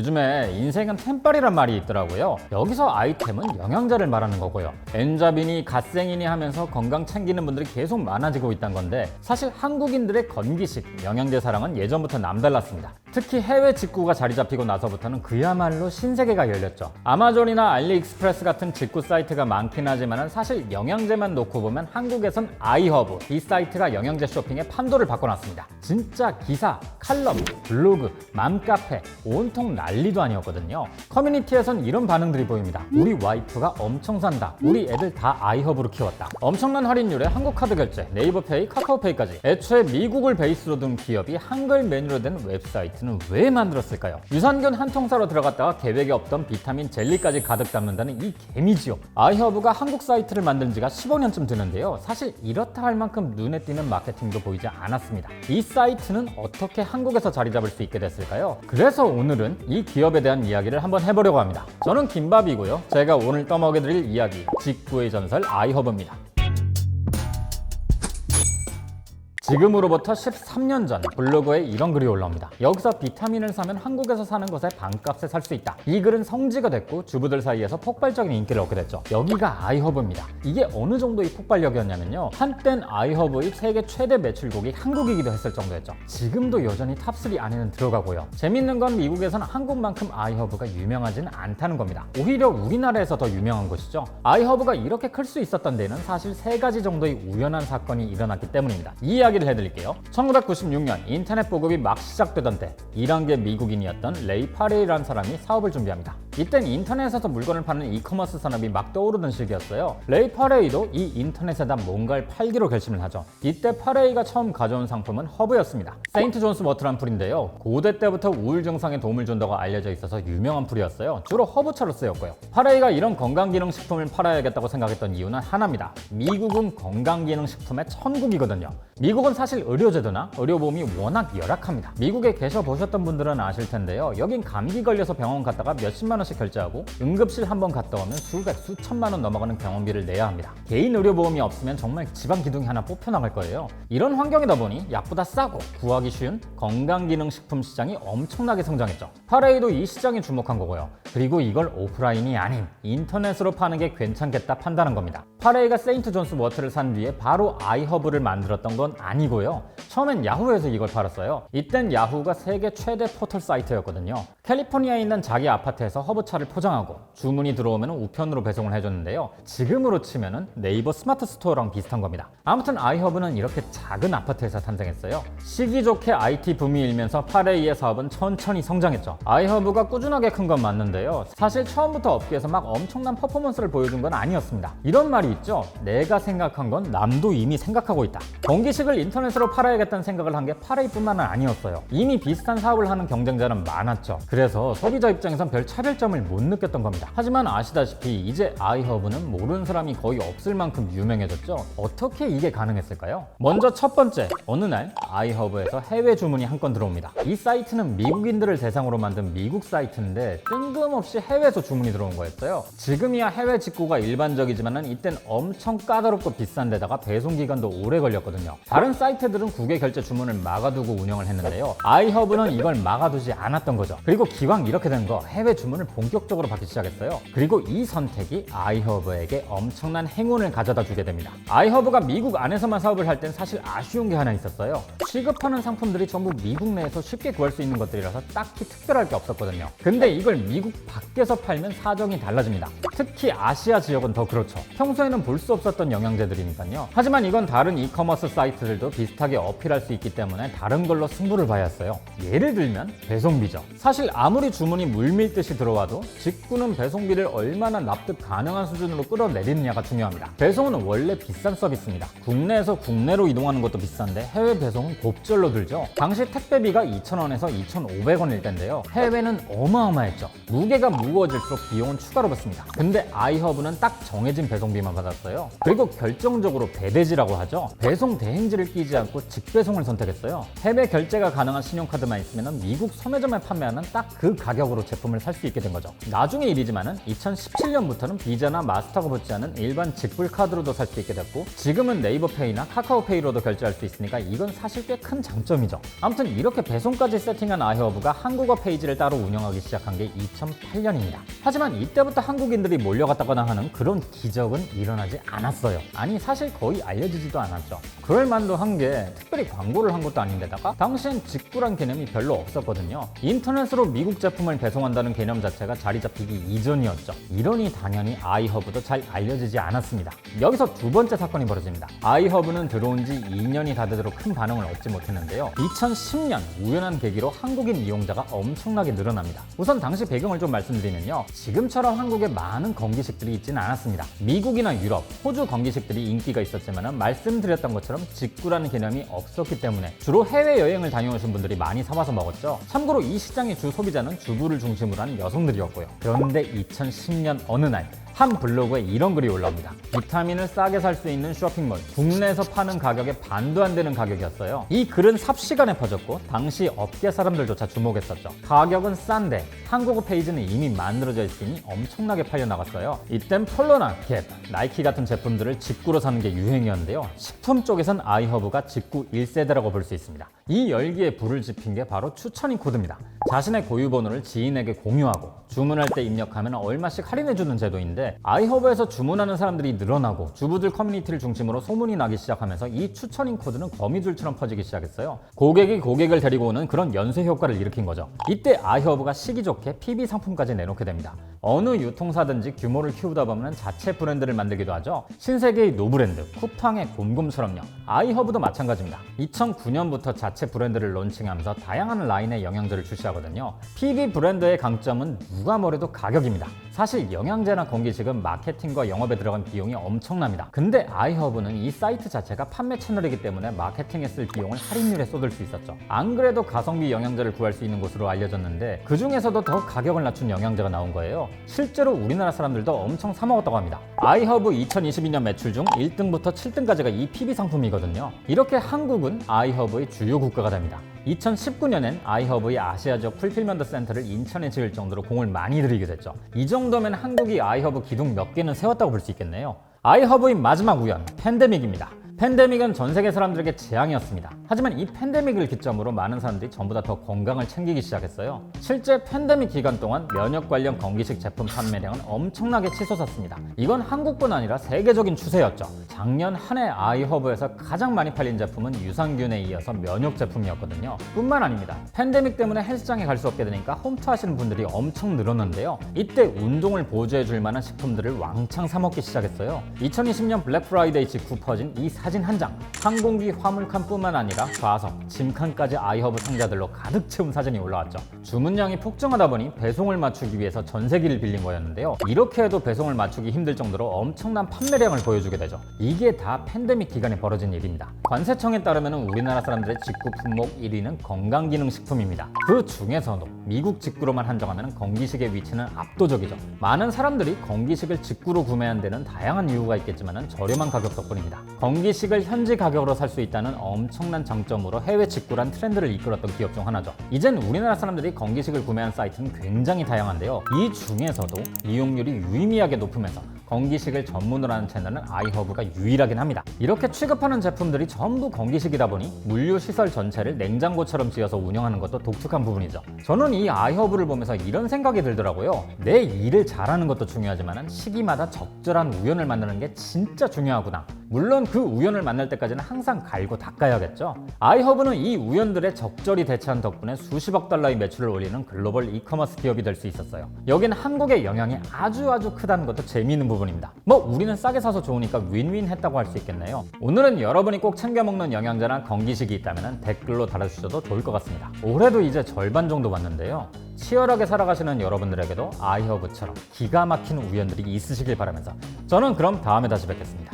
요즘에 인생은 템빨이란 말이 있더라고요. 여기서 아이템은 영양제를 말하는 거고요. 엔잡이니 갓생이니 하면서 건강 챙기는 분들이 계속 많아지고 있다는 건데, 사실 한국인들의 건기식, 영양제 사랑은 예전부터 남달랐습니다. 특히 해외 직구가 자리 잡히고 나서부터는 그야말로 신세계가 열렸죠. 아마존이나 알리익스프레스 같은 직구 사이트가 많긴 하지만 사실 영양제만 놓고 보면 한국에선 아이허브, 이 사이트가 영양제 쇼핑의 판도를 바꿔놨습니다. 진짜 기사, 칼럼, 블로그, 맘카페 온통 난리도 아니었거든요. 커뮤니티에선 이런 반응들이 보입니다. 우리 와이프가 엄청 산다. 우리 애들 다 아이허브로 키웠다. 엄청난 할인율에 한국카드 결제, 네이버페이, 카카오페이까지. 애초에 미국을 베이스로 둔 기업이 한글 메뉴로 된 웹사이트는 왜 만들었을까요? 유산균 한 통사로 들어갔다가 계획에 없던 비타민 젤리까지 가득 담는다는 이 개미지옥. 아이허브가 한국 사이트를 만든 지가 15년쯤 되는데요. 사실 이렇다 할 만큼 눈에 띄는 마케팅도 보이지 않았습니다. 이 사이트는 어떻게 한국에서 자리 잡을 수 있게 됐을까요? 그래서 오늘은 이 기업에 대한 이야기를 한번 해보려고 합니다. 저는 김밥이고요. 제가 오늘 떠먹여드릴 이야기, 직구의 전설 아이허브입니다. 지금으로부터 13년 전 블로그에 이런 글이 올라옵니다. 여기서 비타민을 사면 한국에서 사는 것의 반값에 살 수 있다. 이 글은 성지가 됐고 주부들 사이에서 폭발적인 인기를 얻게 됐죠. 여기가 아이허브입니다. 이게 어느 정도의 폭발력이었냐면요, 한땐 아이허브의 세계 최대 매출국이 한국이기도 했을 정도였죠. 지금도 여전히 탑3 안에는 들어가고요. 재밌는 건 미국에서는 한국만큼 아이허브가 유명하지는 않다는 겁니다. 오히려 우리나라에서 더 유명한 것이죠. 아이허브가 이렇게 클 수 있었던 데는 사실 3가지 정도의 우연한 사건이 일어났기 때문입니다. 이 이야기를 해드릴게요. 1996년 인터넷 보급이 막 시작되던 때 1단계 미국인이었던 레이 파레이라는 사람이 사업을 준비합니다. 이땐 인터넷에서 물건을 파는 이커머스 산업이 막 떠오르던 시기였어요. 레이 파레이도 이 인터넷에다 뭔가를 팔기로 결심을 하죠. 이때 파레이가 처음 가져온 상품은 허브였습니다. 세인트 존스 워터란 풀인데요, 고대 때부터 우울 증상에 도움을 준다고 알려져 있어서 유명한 풀이었어요. 주로 허브차로 쓰였고요. 파레이가 이런 건강기능식품을 팔아야겠다고 생각했던 이유는 하나입니다. 미국은 건강기능식품의 천국이거든요. 미국은 사실 의료제도나 의료보험이 워낙 열악합니다. 미국에 계셔보셨던 분들은 아실 텐데요, 여긴 감기 걸려서 병원 갔다가 몇십만 원씩 결제하고 응급실 한번 갔다 오면 수백, 수천만 원 넘어가는 병원비를 내야 합니다. 개인 의료보험이 없으면 정말 지방 기둥이 하나 뽑혀나갈 거예요. 이런 환경이다 보니 약보다 싸고 구하기 쉬운 건강기능식품 시장이 엄청나게 성장했죠. 파레이도 이 시장에 주목한 거고요. 그리고 이걸 오프라인이 아닌 인터넷으로 파는 게 괜찮겠다 판단한 겁니다. 파레이가 세인트 존스 워터를 산 뒤에 바로 아이허브를 만들었던 건 아니고요. 처음엔 야후에서 이걸 팔았어요. 이땐 야후가 세계 최대 포털 사이트였거든요. 캘리포니아에 있는 자기 아파트에서 허브차를 포장하고 주문이 들어오면 우편으로 배송을 해줬는데요. 지금으로 치면 네이버 스마트 스토어랑 비슷한 겁니다. 아무튼 아이허브는 이렇게 작은 아파트에서 탄생했어요. 시기 좋게 IT 붐이 일면서 파레이의 사업은 천천히 성장했죠. 아이허브가 꾸준하게 큰 건 맞는데요, 사실 처음부터 업계에서 막 엄청난 퍼포먼스를 보여준 건 아니었습니다. 이런 말이 있죠. 내가 생각한 건 남도 이미 생각하고 있다. 건기식을 인터넷으로 팔아야겠다는 생각을 한 게 파레이뿐만은 아니었어요. 이미 비슷한 사업을 하는 경쟁자는 많았죠. 그래서 소비자 입장에선 별 차별점을 못 느꼈던 겁니다. 하지만 아시다시피 이제 아이허브는 모르는 사람이 거의 없을 만큼 유명해졌죠. 어떻게 이게 가능했을까요? 먼저 첫 번째, 어느 날 아이허브에서 해외 주문이 한 건 들어옵니다. 이 사이트는 미국인들을 대상으로 만든 미국 사이트인데 뜬금없이 해외에서 주문이 들어온 거였어요. 지금이야 해외 직구가 일반적이지만 이땐 엄청 까다롭고 비싼 데다가 배송 기간도 오래 걸렸거든요. 다른 사이트들은 국외 결제 주문을 막아두고 운영을 했는데요, 아이허브는 이걸 막아두지 않았던 거죠. 그리고 기왕 이렇게 된 거 해외 주문을 본격적으로 받기 시작했어요. 그리고 이 선택이 아이허브에게 엄청난 행운을 가져다 주게 됩니다. 아이허브가 미국 안에서만 사업을 할 땐 사실 아쉬운 게 하나 있었어요. 취급하는 상품들이 전부 미국 내에서 쉽게 구할 수 있는 것들이라서 딱히 특별할 게 없었거든요. 근데 이걸 미국 밖에서 팔면 사정이 달라집니다. 특히 아시아 지역은 더 그렇죠. 평소에는 볼 수 없었던 영양제들이니까요. 하지만 이건 다른 이커머스 사이트들도 비슷하게 어필할 수 있기 때문에 다른 걸로 승부를 봐야 했어요. 예를 들면 배송비죠. 사실 아무리 주문이 물밀듯이 들어와도 직구는 배송비를 얼마나 납득 가능한 수준으로 끌어내리느냐가 중요합니다. 배송은 원래 비싼 서비스입니다. 국내에서 국내로 이동하는 것도 비싼데 해외 배송은 곱절로 들죠. 당시 택배비가 2,000원에서 2,500원일 텐데요, 해외는 어마어마했죠. 무게가 무거워질수록 비용은 추가로 붙습니다. 근데 아이허브는 딱 정해진 배송비만 받았어요. 그리고 결정적으로 배대지라고 하죠. 배송 대행지를 끼지 않고 직배송을 선택했어요. 해외 결제가 가능한 신용카드만 있으면 미국 소매점에 판매하는 딱 그 가격으로 제품을 살 수 있게 된 거죠. 나중에 일이지만은 2017년부터는 비자나 마스터가 붙지 않은 일반 직불카드로도 살 수 있게 됐고, 지금은 네이버페이나 카카오페이로도 결제할 수 있으니까 이건 사실 꽤 큰 장점이죠. 아무튼 이렇게 배송까지 세팅한 아이허브가 한국어 페이지를 따로 운영하기 시작한 게 2008년입니다. 하지만 이때부터 한국인들이 몰려갔다거나 하는 그런 기적은 일어나지 않았어요. 아니 사실 거의 알려지지도 않았죠. 그럴 만도 한 게 특별히 광고를 한 것도 아닌데다가 당시엔 직구란 개념이 별로 없었거든요. 인터넷으로 미국 제품을 배송한다는 개념 자체가 자리 잡히기 이전이었죠. 이러니 당연히 아이허브도 잘 알려지지 않았습니다. 여기서 두 번째 사건이 벌어집니다. 아이허브는 들어온 지 2년이 다 되도록 큰 반응을 얻지 못했는데요. 2010년 우연한 계기로 한국인 이용자가 엄청나게 늘어납니다. 우선 당시 배경을 좀 말씀드리면요. 지금처럼 한국에 많은 건기식들이 있지는 않았습니다. 미국이나 유럽, 호주 건기식들이 인기가 있었지만 말씀드렸던 것처럼 직구라는 개념이 없었기 때문에 주로 해외여행을 다녀오신 분들이 많이 사와서 먹었죠. 참고로 이 시장의 주 소비자는 주부를 중심으로 한 여성들이었고요. 그런데 2010년 어느 날 한 블로그에 이런 글이 올라옵니다. 비타민을 싸게 살 수 있는 쇼핑몰, 국내에서 파는 가격에 반도 안 되는 가격이었어요. 이 글은 삽시간에 퍼졌고 당시 업계 사람들조차 주목했었죠. 가격은 싼데 한국어 페이지는 이미 만들어져 있으니 엄청나게 팔려나갔어요. 이땐 폴로나 갭, 나이키 같은 제품들을 직구로 사는 게 유행이었는데요. 식품 쪽에선 아이허브가 직구 1세대라고 볼 수 있습니다. 이 열기에 불을 지핀 게 바로 추천인 코드입니다. 자신의 고유 번호를 지인에게 공유하고 주문할 때 입력하면 얼마씩 할인해주는 제도인데, 아이허브에서 주문하는 사람들이 늘어나고 주부들 커뮤니티를 중심으로 소문이 나기 시작하면서 이 추천인 코드는 거미줄처럼 퍼지기 시작했어요. 고객이 고객을 데리고 오는 그런 연쇄 효과를 일으킨 거죠. 이때 아이허브가 시기 좋게 PB 상품까지 내놓게 됩니다. 어느 유통사든지 규모를 키우다 보면 자체 브랜드를 만들기도 하죠. 신세계의 노브랜드, 쿠팡의 곰곰처럼요. 아이허브도 마찬가지입니다. 2009년부터 자체 브랜드를 론칭하면서 다양한 라인의 영양제를 출시하거든요. PB 브랜드의 강점은 누가 뭐래도 가격입니다. 사실 영양제나 건기식은 마케팅과 영업에 들어간 비용이 엄청납니다. 근데 아이허브는 이 사이트 자체가 판매 채널이기 때문에 마케팅에 쓸 비용을 할인율에 쏟을 수 있었죠. 안 그래도 가성비 영양제를 구할 수 있는 곳으로 알려졌는데 그 중에서도 더 가격을 낮춘 영양제가 나온 거예요. 실제로 우리나라 사람들도 엄청 사 먹었다고 합니다. 아이허브 2022년 매출 중 1등부터 7등까지가 이 PB 상품이거든요. 이렇게 한국은 아이허브의 주요 국가가 됩니다. 2019년엔 아이허브의 아시아 지역 풀필먼트 센터를 인천에 지을 정도로 공을 많이 들이게 됐죠. 이 정도면 한국이 아이허브 기둥 몇 개는 세웠다고 볼 수 있겠네요. 아이허브의 마지막 우연, 팬데믹입니다. 팬데믹은 전 세계 사람들에게 재앙이었습니다. 하지만 이 팬데믹을 기점으로 많은 사람들이 전부 다 더 건강을 챙기기 시작했어요. 실제 팬데믹 기간 동안 면역 관련 건기식 제품 판매량은 엄청나게 치솟았습니다. 이건 한국뿐 아니라 세계적인 추세였죠. 작년 한 해 아이허브에서 가장 많이 팔린 제품은 유산균에 이어서 면역 제품이었거든요. 뿐만 아닙니다. 팬데믹 때문에 헬스장에 갈 수 없게 되니까 홈트 하시는 분들이 엄청 늘었는데요. 이때 운동을 보조해 줄 만한 식품들을 왕창 사 먹기 시작했어요. 2020년 블랙 프라이데이 직후 퍼진 이 사진 한 장, 항공기 화물칸뿐만 아니라 좌석, 짐칸까지 아이허브 상자들로 가득 채운 사진이 올라왔죠. 주문량이 폭증하다 보니 배송을 맞추기 위해서 전세기를 빌린 거였는데요. 이렇게 해도 배송을 맞추기 힘들 정도로 엄청난 판매량을 보여주게 되죠. 이게 다 팬데믹 기간에 벌어진 일입니다. 관세청에 따르면 우리나라 사람들의 직구 품목 1위는 건강기능식품입니다. 그 중에서도 미국 직구로만 한정하면 건기식의 위치는 압도적이죠. 많은 사람들이 건기식을 직구로 구매한 데는 다양한 이유가 있겠지만 저렴한 가격 덕분입니다. 건기식을 현지 가격으로 살 수 있다는 엄청난 장점으로 해외 직구란 트렌드를 이끌었던 기업 중 하나죠. 이젠 우리나라 사람들이 건기식을 구매한 사이트는 굉장히 다양한데요. 이 중에서도 이용률이 유의미하게 높으면서 건기식을 전문으로 하는 채널은 아이허브가 유일하긴 합니다. 이렇게 취급하는 제품들이 전부 건기식이다 보니 물류 시설 전체를 냉장고처럼 지어서 운영하는 것도 독특한 부분이죠. 저는 이 아이허브를 보면서 이런 생각이 들더라고요. 내 일을 잘하는 것도 중요하지만 시기마다 적절한 우연을 만드는 게 진짜 중요하구나. 물론 그 우연을 만날 때까지는 항상 갈고 닦아야겠죠. 아이허브는 이 우연들에 적절히 대처한 덕분에 수십억 달러의 매출을 올리는 글로벌 이커머스 기업이 될 수 있었어요. 여긴 한국의 영향이 아주 크다는 것도 재미있는 부분입니다. 우리는 싸게 사서 좋으니까 윈윈 했다고 할 수 있겠네요. 오늘은 여러분이 꼭 챙겨 먹는 영양제나 건기식이 있다면 댓글로 달아주셔도 좋을 것 같습니다. 올해도 이제 절반 정도 왔는데요. 치열하게 살아가시는 여러분들에게도 아이허브처럼 기가 막힌 우연들이 있으시길 바라면서 저는 그럼 다음에 다시 뵙겠습니다.